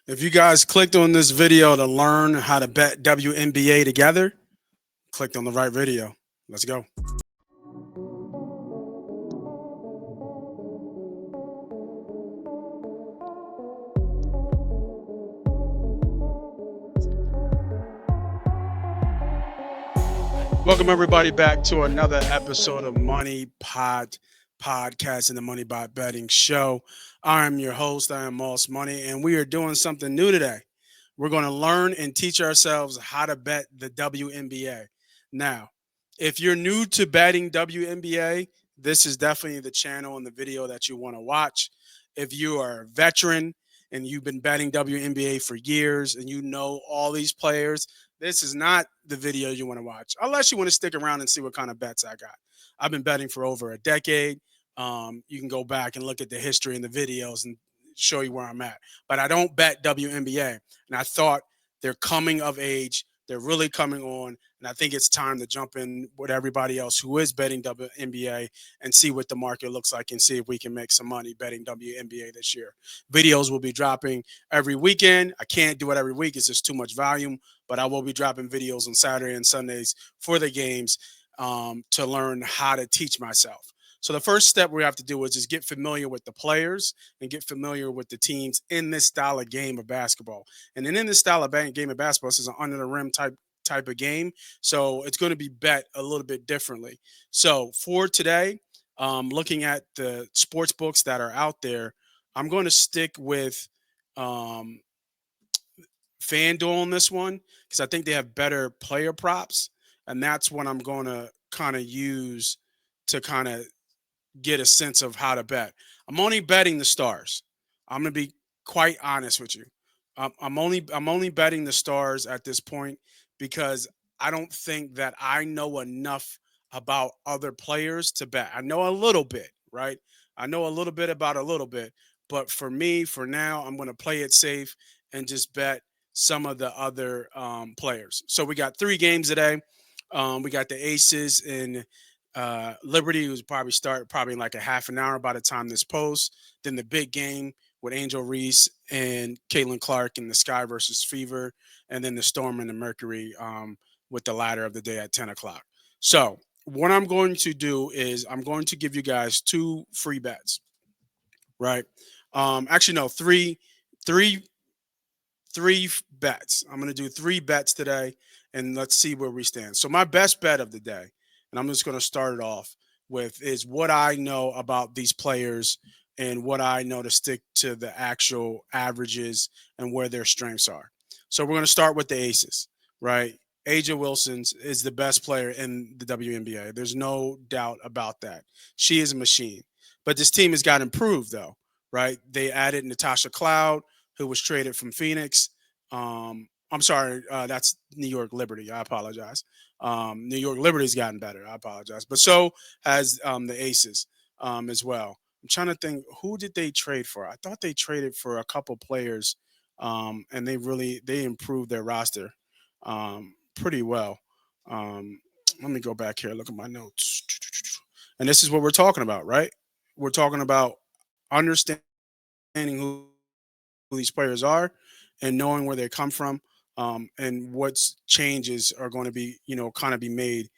If you guys clicked on this video to learn how to bet WNBA together, clicked on the right video. Let's go. Welcome everybody back to another episode of Money Podcast and the Money Pot Betting Show. I am your host. I am Moss Money, and we are doing something new today. We're going to learn and teach ourselves how to bet the WNBA. Now, if you're new to betting WNBA, this is definitely the channel and the video that you want to watch. If you are a veteran and you've been betting WNBA for years and you know all these players, this is not the video you want to watch, unless you want to stick around and see what kind of bets I got. I've been betting for over a decade. You can go back and look at the history and the videos and show you where I'm at. But I don't bet WNBA. And I thought they're coming of age. They're really coming on. And I think it's time to jump in with everybody else who is betting WNBA and see what the market looks like and see if we can make some money betting WNBA this year. Videos will be dropping every weekend. I can't do it every week. It's just too much volume. But I will be dropping videos on Saturday and Sundays for the games to learn how to teach myself. So the first step we have to do is just get familiar with the players and get familiar with the teams in this style of game of basketball. And then in this style of game of basketball, this is an under the rim type of game. So it's going to be bet a little bit differently. So for today, looking at the sports books that are out there, I'm going to stick with FanDuel on this one because I think they have better player props. And that's what I'm going to kind of use to kind of get a sense of how to bet. I'm only betting the stars. I'm going to be quite honest with you. I'm only betting the stars at this point because I don't think that I know enough about other players to bet. I know a little bit, right? I know a little bit about a little bit, but for me, for now, I'm going to play it safe and just bet some of the other players. So we got 3 games today. We got the Aces and Liberty, who's probably start probably in like a half an hour by the time this posts. Then the big game with Angel Reese and Caitlin Clark in the Sky versus Fever, and then the Storm and the Mercury with the latter of the day at 10 o'clock. So what I'm going to do is I'm going to give you guys 2 free bets, right? Actually, no, three, bets. I'm going to do 3 bets today, and let's see where we stand. So my best bet of the day, and I'm just going to start it off with, is what I know about these players and what I know to stick to the actual averages and where their strengths are. So we're going to start with the Aces, right? Aja Wilson's is the best player in the WNBA. There's no doubt about that. She is a machine. But this team has got improved, though, right? They added Natasha Cloud, who was traded from Phoenix. I'm sorry, that's New York Liberty. I apologize. New York Liberty's gotten better. I apologize, but so has the Aces as well. I'm trying to think, who did they trade for? I thought they traded for a couple players, and they improved their roster pretty well. Um, Let me go back here, look at my notes, and this is what we're talking about, right? We're talking about understanding who these players are and knowing where they come from, and what changes are going to be, kind of be made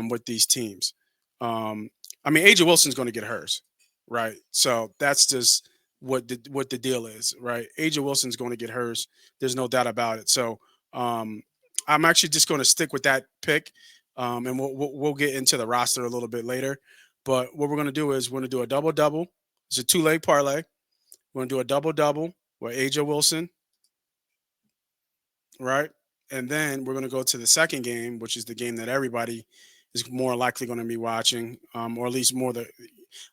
with these teams. Um, I mean, Aja Wilson's going to get hers, right? So that's just what the deal is, right? Aja Wilson's going to get hers. There's no doubt about it. So um, I'm actually just going to stick with that pick, and we'll get into the roster a little bit later. But what we're going to do is we're going to do a double double. It's a 2 leg parlay. We're going to do a double double with Aja Wilson, right? And then we're going to go to the second game, which is the game that everybody is more likely going to be watching, or at least more.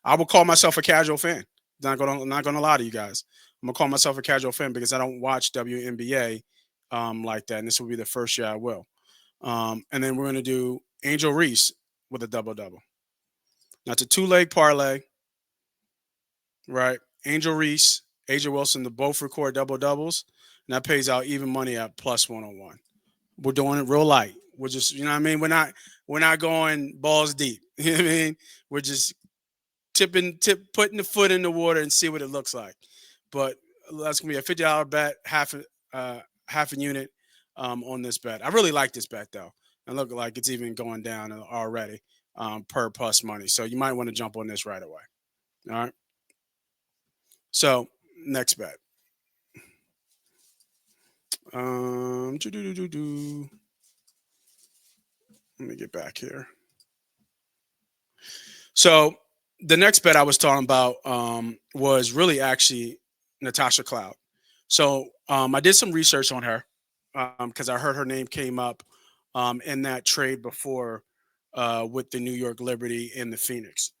I will call myself a casual fan. Not gonna lie to you guys. I'm gonna call myself a casual fan because I don't watch WNBA like that, and this will be the first year I will. And then we're gonna do Angel Reese with a double double. Now it's a 2 leg parlay, right? Angel Reese, Aja Wilson, to both record double doubles, and that pays out even money at plus 101. We're doing it real light. We're just, you know what I mean? We're not going balls deep. You know what I mean? We're just putting the foot in the water and see what it looks like. But That's gonna be a $50 bet, half a unit on this bet. I really like this bet though, and look like it's even going down already per plus money. So you might want to jump on this right away. All right. So next bet. Doo-doo-doo-doo-doo. Let me get back here. So the next bet I was talking about was really actually Natasha Cloud. So I did some research on her because I heard her name came up in that trade before with the New York Liberty and the Phoenix.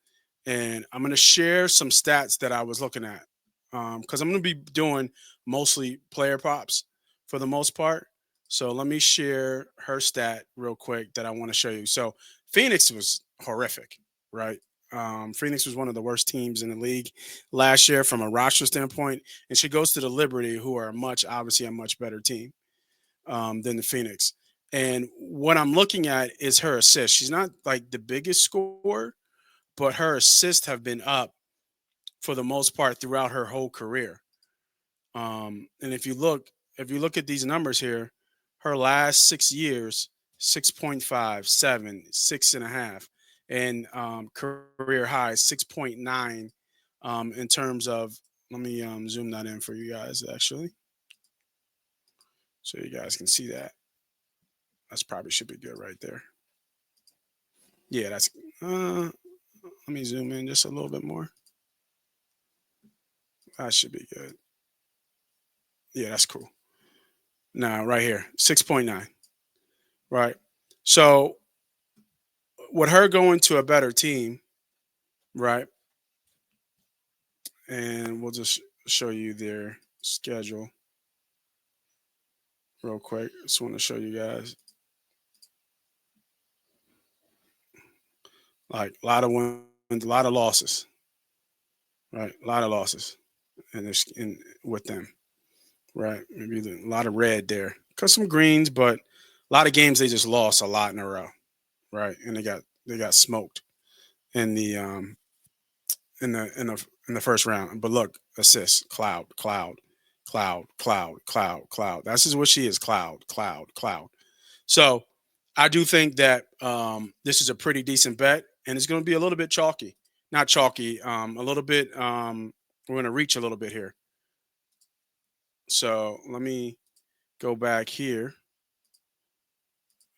And I'm going to share some stats that I was looking at because I'm going to be doing mostly player props for the most part. So let me share her stat real quick that I want to show you. So Phoenix was horrific, right? Phoenix was one of the worst teams in the league last year from a roster standpoint, and she goes to the Liberty, who are obviously a much better team than the Phoenix. And what I'm looking at is her assists. She's not like the biggest scorer, but her assists have been up for the most part throughout her whole career. And if you look at these numbers here, her last 6 years, 6.5, 7, 6.5, and career high 6.9 in terms of. Let me zoom that in for you guys actually, so you guys can see that. That's probably should be good right there. Yeah, that's. Let me zoom in just a little bit more. That should be good. Yeah, that's cool. Now, right here, 6.9. Right. So, with her going to a better team, right? And we'll just show you their schedule real quick. Just want to show you guys like a lot of wins, a lot of losses, right? A lot of losses in with them, right? Maybe a lot of red there, cause some greens, but a lot of games they just lost a lot in a row, right? And they got smoked in the in the in the in the first round. But look, assists, cloud, cloud, cloud, cloud, cloud, cloud. That's just what she is, cloud, cloud, cloud. So I do think that this is a pretty decent bet, and it's going to be a little bit chalky, not chalky, a little bit. We're going to reach a little bit here. So let me go back here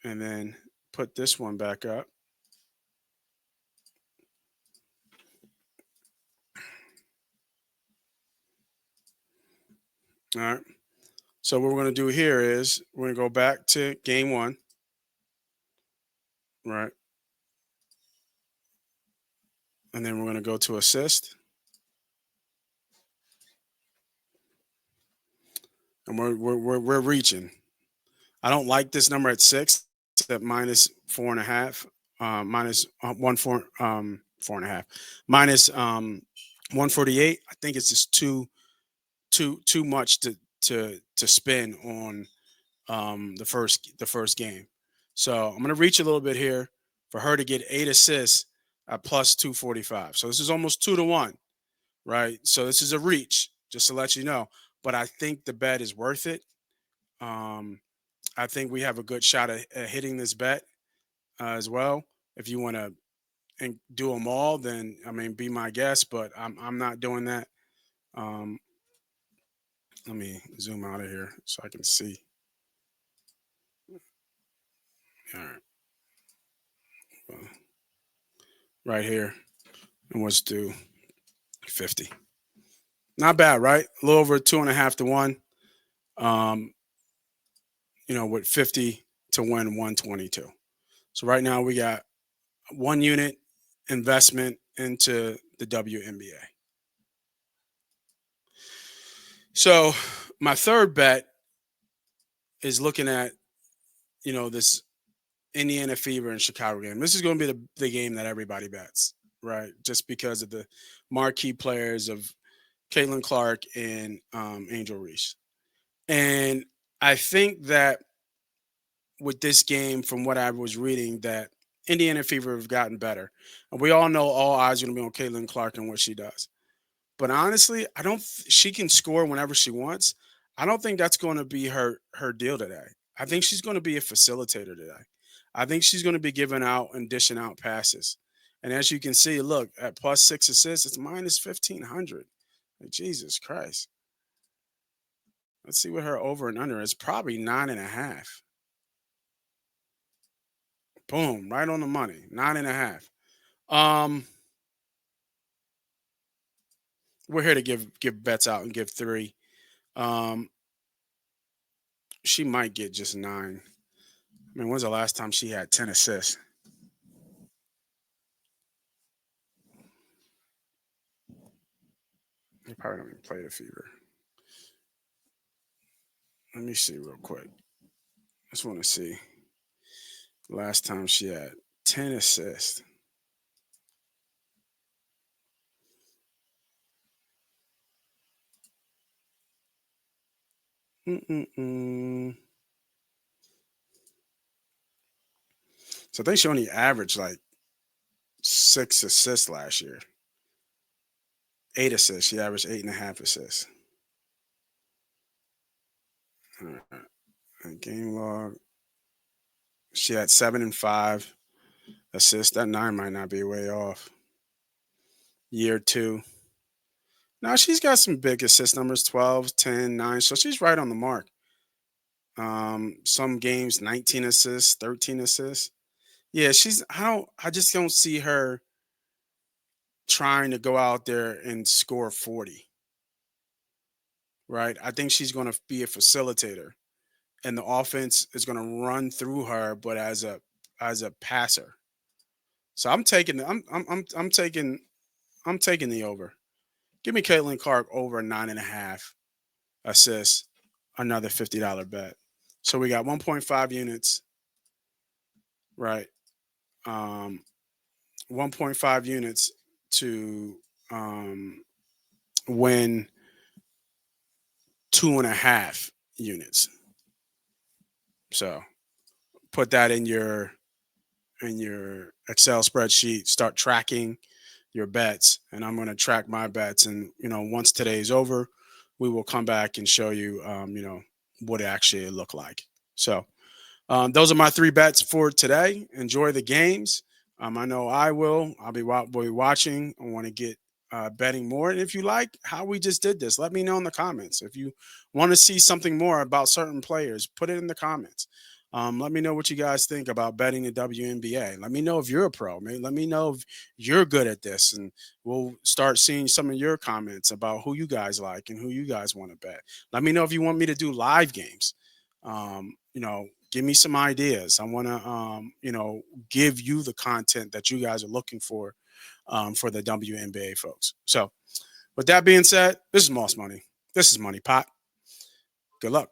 and then put this one back up. All right. So what we're going to do here is we're going to go back to game one, right? And then we're going to go to assist, and we're reaching. I don't like this number at 6 at minus 4.5, minus 4.5, minus 148. I think it's just too much to spend on the first game. So I'm gonna reach a little bit here for her to get 8 assists at plus 245. So this is almost 2 to 1, right? So this is a reach, just to let you know. But I think the bet is worth it. Um, I think we have a good shot at hitting this bet as well. If you want to and do them all, then I mean, be my guest. But I'm not doing that. Um, let me zoom out of here so I can see. All right, well, right here, and let's do 50. Not bad, right? A little over 2.5 to 1. Um, with 50 to win 122. So right now we got 1 unit investment into the WNBA. So my third bet is looking at this Indiana Fever and Chicago game. This is going to be the game that everybody bets, right? Just because of the marquee players of Caitlin Clark and Angel Reese. And I think that with this game, from what I was reading, that Indiana Fever have gotten better. And we all know all eyes are going to be on Caitlin Clark and what she does. But honestly, I don't. She can score whenever she wants. I don't think that's going to be her deal today. I think she's going to be a facilitator today. I think she's going to be giving out and dishing out passes. And as you can see, look at plus 6 assists, it's minus 1,500. Like, Jesus Christ. Let's see what her over and under is. Probably 9.5. Boom, right on the money. 9.5. Um, we're here to give bets out and give three. Um, she might get just 9. I mean, when's the last time she had 10 assists? They probably don't even play the fever. Let me see real quick. Just want to see. Last time she had 10 assists. Mm-mm-mm. So I think she only averaged like 6 assists last year. 8 assists. She averaged 8.5 assists. All right. And game log. She had 7 and 5 assists. That 9 might not be way off. Year two. Now she's got some big assist numbers, 12, 10, 9. So she's right on the mark. Some games 19 assists, 13 assists. Yeah, I just don't see her trying to go out there and score 40. Right? I think she's going to be a facilitator and the offense is going to run through her but as a passer. So I'm taking the over. Give me Caitlin Clark over 9.5 assists, another $50 bet. So we got 1.5 units, right? 1.5 units to um, win 2.5 units. So put that in your Excel spreadsheet. Start tracking your bets, and I'm going to track my bets. And once today is over, we will come back and show you, what it actually looked like. So those are my three bets for today. Enjoy the games. I know I will. I'll be watching. I want to get betting more. And if you like how we just did this, let me know in the comments. If you want to see something more about certain players, put it in the comments. Let me know what you guys think about betting the WNBA. Let me know if you're a pro. Man. Let me know if you're good at this, and we'll start seeing some of your comments about who you guys like and who you guys want to bet. Let me know if you want me to do live games. Give me some ideas. I want to, give you the content that you guys are looking for the WNBA folks. So, with that being said, this is Moss Money. This is Money Pot. Good luck.